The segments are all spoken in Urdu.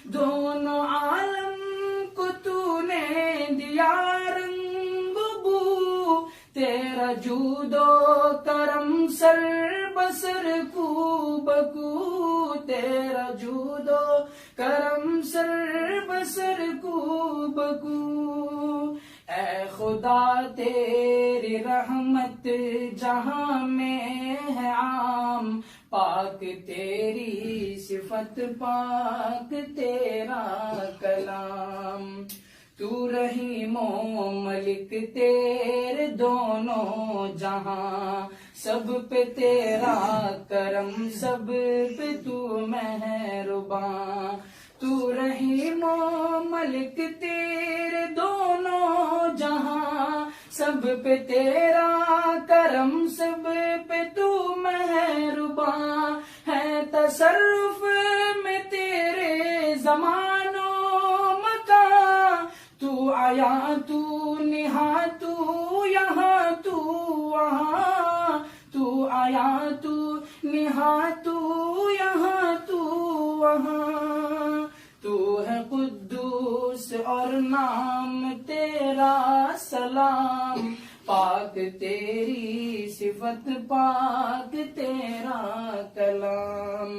دونوں عالم کو تو نے دیا رنگ بو، تیرا جود و کرم سر بسر کو بکو، تیرا جود و کرم سر بسر کو بکو۔ اے خدا تیری رحمت جہاں میں ہے عام، پاک تیری صفت پاک تیرا کلام۔ تو رحیم و ملک تیرے دونوں جہاں، سب پہ تیرا کرم سب پہ تو مہرباں۔ تو رحیم و ملک تیرے دونوں جہاں، سب پہ تیرا کرم سب پہ تو مہرباں۔ ہے تصرف میں تیرے زمان و مکان، تو آیا تو نہا تو یہاں تو وہاں، تو آیا تو نہا تو یہاں تو وہاں۔ تو ہے قدوس اور نام تیرا سلام، پاک تیری صفت پاک تیرا کلام۔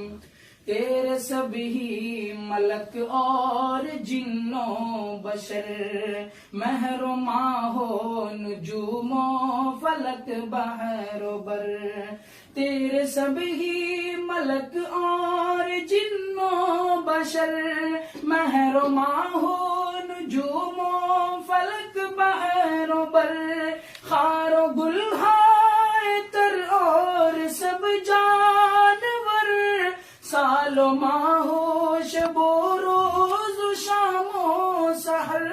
تیرے سب ہی ملک اور جن و بشر، مہر و ماہ و نجوم و فلک بحر و بر، تیرے سب ہی ملک اور جن و بشر، مہر و ماہ و نجوم و فلک بحر و بر، خار و گلہائے تر اور سب جانور، سال و ماہ و شب و روز و شام و سحر،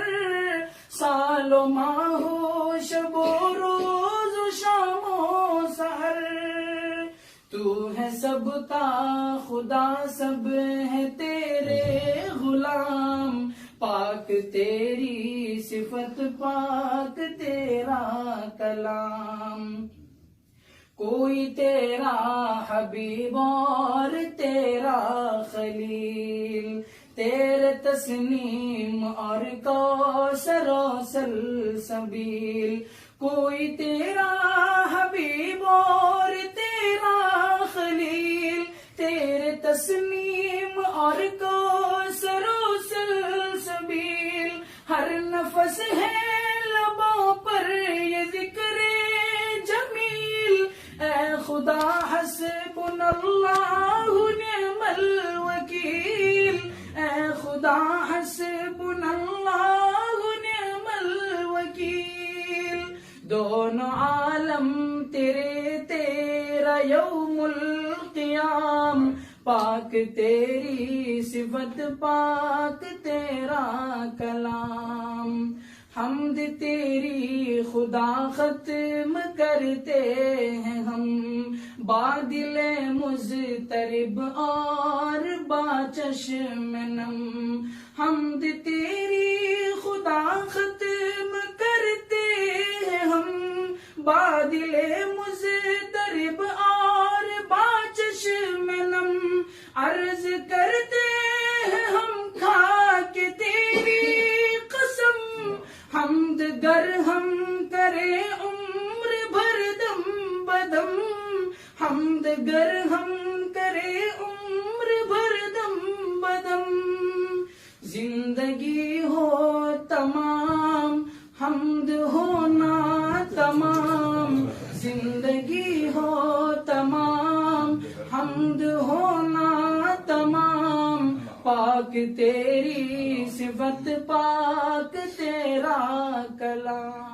سال و ماہ و شب و روز و شام و سحر۔ تو ہے سب کا خدا سب ہے تیرے غلام، پاک تیری صفت پاک تیرا کلام۔ کوئی تیرا حبیب اور تیرا خلیل، تیرے تسنیم اور کوثر و سلسبیل، کوئی تیرا حبیب اور تیرا خلیل، تیرے تسنیم اور کوثر و سلسبیل، ہر نفس ہے لبوں پر یہ ذکر جمیل، اے خدا حسبنا اللہ نعم الوکیل، اے خدا حسبنا اللہ نعم الوکیل۔ دونوں عالم تیرے تیرا یوم القیام، پاک تیری صفت پاک تیرا کلام۔ حمد تیری خدا ختم کرتے ہیں ہم، بادل مضطرب اور باچشم نم، حمد تیری خدا ختم کرتے ہیں ہم، بادل مضطرب اور باچشم نم، عرض کرتے ہیں ہم کھا کے تیری قسم، حمد گر ہم کرے عمر بھر دم بدم، حمد گر ہم کرے عمر بھر دم بدم، زندگی ہو تمام حمد ہونا تمام، زندگی ہو تمام حمد ہونا تمام، پاک تیری صفت پاک تیرا کلام۔